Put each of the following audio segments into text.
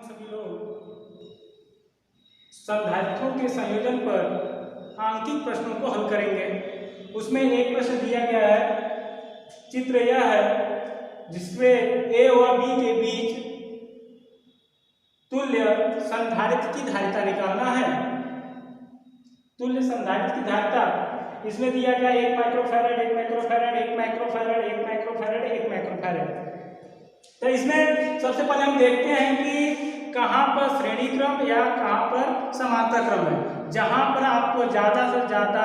सभी लोग संधारित्रों के संयोजन पर आंकिक प्रश्नों को हल करेंगे। उसमें एक प्रश्न दिया गया है, चित्र यह है जिसमें ए व बी के बीच तुल्य संधारित्र की धारिता निकालना है। तुल्य संधारित्र की धारिता इसमें दिया गया 1 microfarad, 1 microfarad, 1 microfarad, 1 microfarad, 1 microfarad. तो इसमें सबसे पहले हम देखते हैं कि कहाँ पर श्रेणी क्रम या कहाँ पर समांतर क्रम है। जहाँ पर आपको ज़्यादा से ज़्यादा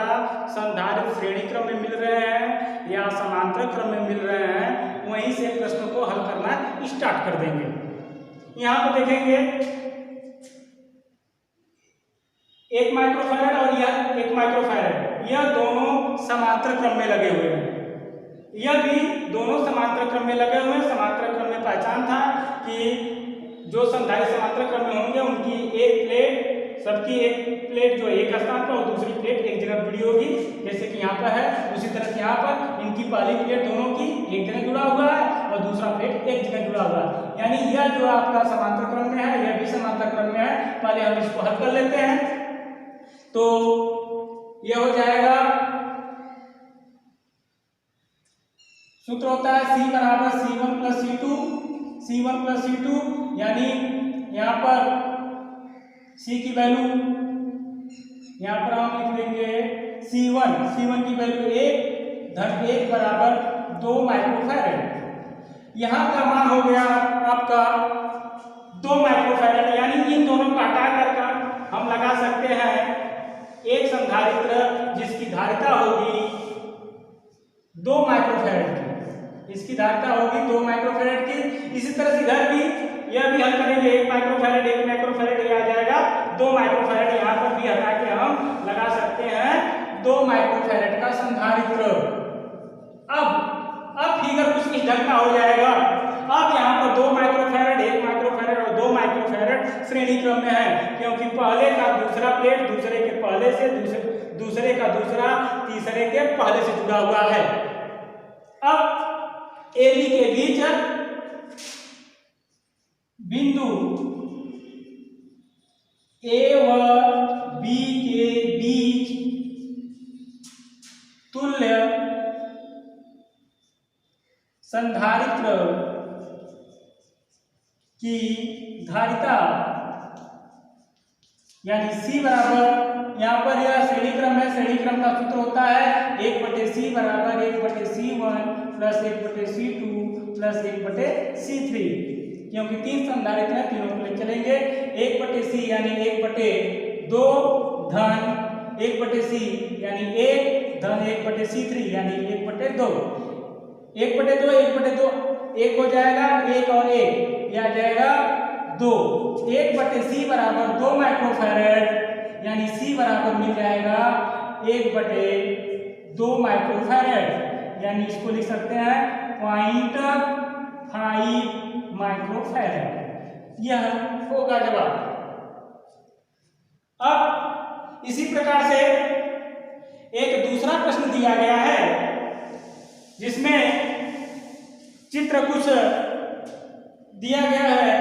संधारित्र श्रेणी क्रम में मिल रहे हैं या समांतर क्रम में मिल रहे हैं, वहीं से प्रश्नों को हल करना स्टार्ट कर देंगे। यहाँ पर देखेंगे 1 माइक्रोफैरड और यह 1 माइक्रोफैरड, यह दोनों समांतर क्रम में लगे हुए हैं। यह भी दोनों समांतर क्रम में लगे हुए हैं। समांतर क्रम में पहचान था कि जो संधारित्र समांतर क्रम में होंगे उनकी एक प्लेट, सबकी एक प्लेट जो एक स्थान पर और दूसरी प्लेट एक जगह जुड़ी होगी, जैसे कि यहाँ पर है। उसी तरह से यहाँ पर इनकी पहली प्लेट दोनों की एक जगह जुड़ा हुआ है और दूसरा प्लेट एक जगह जुड़ा हुआ है। यानी यह जो आपका समांतर क्रम में है, यह भी समांतर क्रम में है। पहले हम इसको हल कर लेते हैं। तो यह हो जाएगा, सूत्र होता है C बराबर C1 plus C2, C1 plus C2, यानी यहाँ पर C की वैल्यू यहाँ पर हम लिख देंगे C1 की वैल्यू 1 धन 1 बराबर 2 माइक्रोफैरड। यहाँ का मान हो गया आपका 2 माइक्रोफैरड, यानी इन दोनों को हटा कर हम लगा सकते हैं एक संधारित्र जिसकी धारिता होगी 2 माइक्रोफैरड की। इसकी धारिता होगी 2 माइक्रोफैरड की। इसी तरह से इधर भी यह भी हल करेंगे, 1 माइक्रोफैरड, 1 माइक्रोफैरड, ये आ जाएगा 2 माइक्रोफैरड। यहाँ पर भी हटा के हम लगा सकते हैं 2 माइक्रोफैरड का संधारित्र। अब फिगर कुछ इस ढंग का हो जाएगा। अब यहाँ पर 2 माइक्रोफैरड, 1 माइक्रोफैरड और 2 माइक्रोफैरड श्रेणी क्रम में है, क्योंकि पहले का दूसरा प्लेट दूसरे के पहले से, दूसरे का दूसरा तीसरे के पहले से जुड़ा हुआ है। अब ए बी के बीच बिंदु ए व बी के बीच तुल्य संधारित्र की धारिता, यानी C बराबर, यहाँ पर यह श्रेणी क्रम है। श्रेणी क्रम का सूत्र होता है 1/C बराबर 1/C1 plus 1/C2 plus 1/C3, क्योंकि 3 संधारित्र हैं, तीनों को ले चलेंगे। 1/C यानी 1/2 धन 1/C यानी 1 धन 1/C3 यानी 1/2। 1/2 1/2 1 हो जाएगा, 1 और 1 यह आ जाएगा 2। 1/C बराबर 2 माइक्रोफैरड, यानी C बराबर मिल जाएगा 1/2 माइक्रोफैरड, यानी इसको लिख सकते हैं 0.5 माइक्रोफैरड। यह होगा जवाब। अब इसी प्रकार से एक दूसरा प्रश्न दिया गया है जिसमें चित्र कुछ दिया गया है,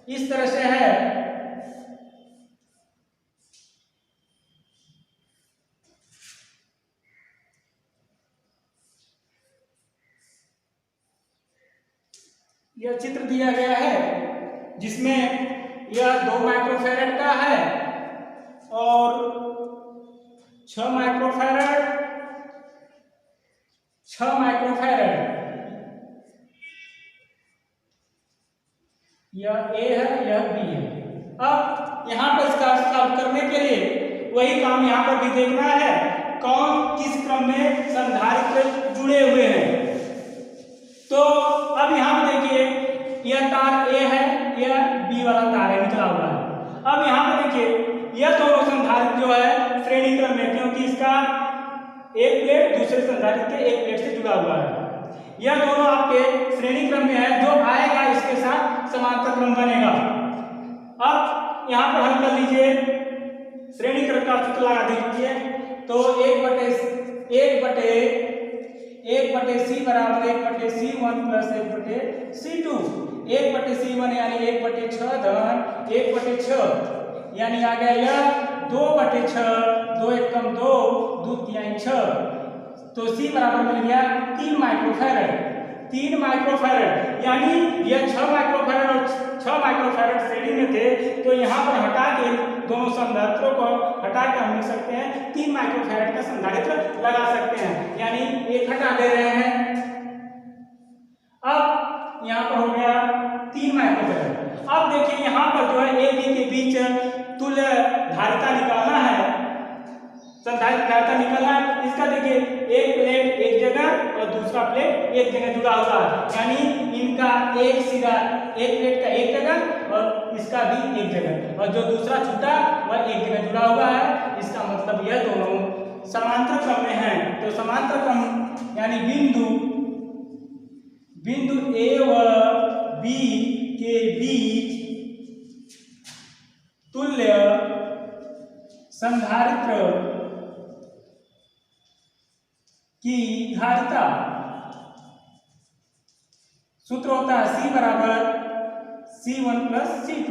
इस तरह से है। यह चित्र दिया गया है जिसमें यह 2 माइक्रोफैरड का है और 6 माइक्रोफैरड, 6 माइक्रोफैरड। यह A है, यह B है। अब यहाँ पर इसका सॉल्व करने के लिए वही काम यहाँ पर भी देखना है, कौन किस क्रम में संधारित्र जुड़े हुए हैं। तो अब यहाँ पर देखिए, यह तार A है, यह B वाला तार है, निकला हुआ है। अब यहाँ पर देखिए, यह दोनों संधारित्र जो है श्रेणी क्रम में, क्योंकि इसका एक प्लेट दूसरे संधारित्र के एक प्लेट से जुड़ा हुआ है। यह दोनों आपके श्रेणी क्रम में है, जो आएगा इसके साथ समांतर क्रम बनेगा। अब यहाँ पर हल कर लीजिए, श्रेणी क्रम का सूत्र लगा दीजिए। तो 1/C बराबर 1/C1 प्लस 1/C2। 1/C1 यानी 1/6 धन 1/6 यानी आ गया यह 2/6, 2 1 कम 2, 2 3 6, तो C बराबर मिल गया 3 माइक्रोफैरड। 3 माइक्रोफैरड यानी यह 6 माइक्रोफैरड और 6 माइक्रोफैरड श्रेणी में थे, तो यहाँ पर हटा के दोनों संधारित्रों को हटा के हम लिख सकते हैं 3 माइक्रोफैरड का संधारित्र लगा सकते हैं, यानी एक हटा दे रहे हैं। अब यहाँ पर हो गया 3 माइक्रोफैरड। अब देखिए यहाँ पर जो है ए बी के बीच तुल्य धारिता निकालना है, संधारित्र धारिता निकालना है। इसका देखिए एक प्लेट एक जगह और दूसरा प्लेट एक जगह जुड़ा हुआ है, यानी इनका एक सिरा एक प्लेट का एक जगह और इसका भी एक जगह, और जो दूसरा छूटा वह एक जगह जुड़ा हुआ है। इसका मतलब यह दोनों समांतर क्रम में हैं। तो समांतर क्रम यानी बिंदु ए व बी के बीच तुल्य संधारित्र की धारिता, सूत्र होता है C बराबर C1 प्लस C2।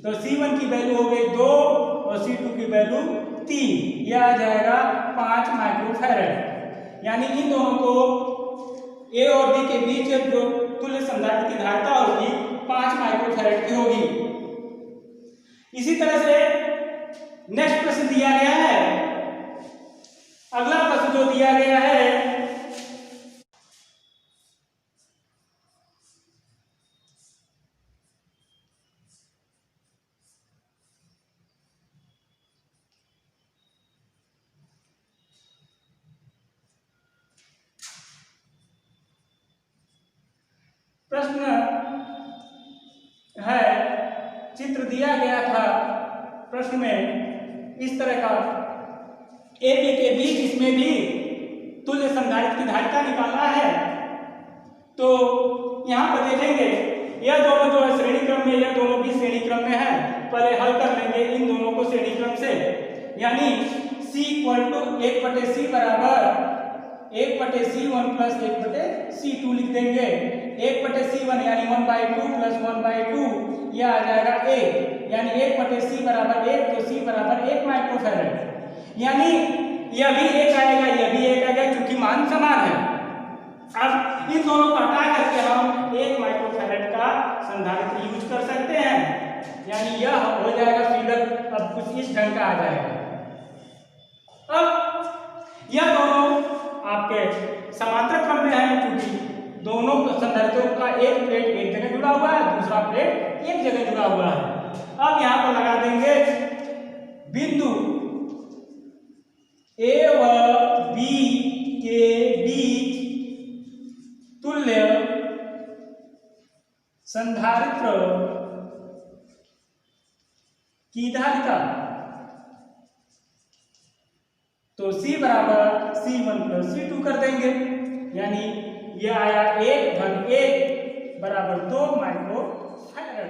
तो C1 की वैल्यू हो गई 2 और C2 की वैल्यू 3, यह आ जाएगा 5 माइक्रोफैरड। यानी इन दोनों को A और B के बीच जो तुल्य संधारित्र की धारिता होगी 5 माइक्रोफैरड की होगी। इसी तरह से नेक्स्ट प्रश्न दिया गया है। अगला प्रश्न जो दिया गया है प्रश्न है, चित्र दिया गया था प्रश्न में इस तरह का, ए बी के बीच इसमें भी तुल्य संधारित्र की धारिता निकालना है। तो यहाँ पर देखेंगे यह दोनों जो है श्रेणी क्रम में, यह दोनों भी श्रेणी क्रम में है। पहले हल कर लेंगे इन दोनों को श्रेणी क्रम से, यानी C = 1/C बराबर 1/C1 प्लस 1/C2 लिख देंगे। 1/C1 यानी 1/2 प्लस 1/2 यह आ जाएगा 1, यानी 1/C बराबर 1, तो C बराबर 1 माइक्रोफैरड। यानी यह भी 1 आएगा, यह भी 1 आएगा, क्योंकि मान समान है। अब इन दोनों को हटा करके हम 1 माइक्रोफैरड का संधारित्र यूज कर सकते हैं, यानी यह हो जाएगा फिगर अब कुछ इस ढंग का आ जाएगा। अब यह दोनों आपके समांतर क्रम में है, क्योंकि दोनों संधारित्रों का एक प्लेट एक जगह जुड़ा हुआ है, दूसरा प्लेट एक जगह जुड़ा हुआ है। अब यहाँ पर लगा देंगे बिंदु ए व बी के बीच तुल्य संधारित्र की धारिता। तो C बराबर C1 प्लस C2 कर देंगे, यानी यह आया 1 + 1 बराबर 2 माइक्रोफैरड।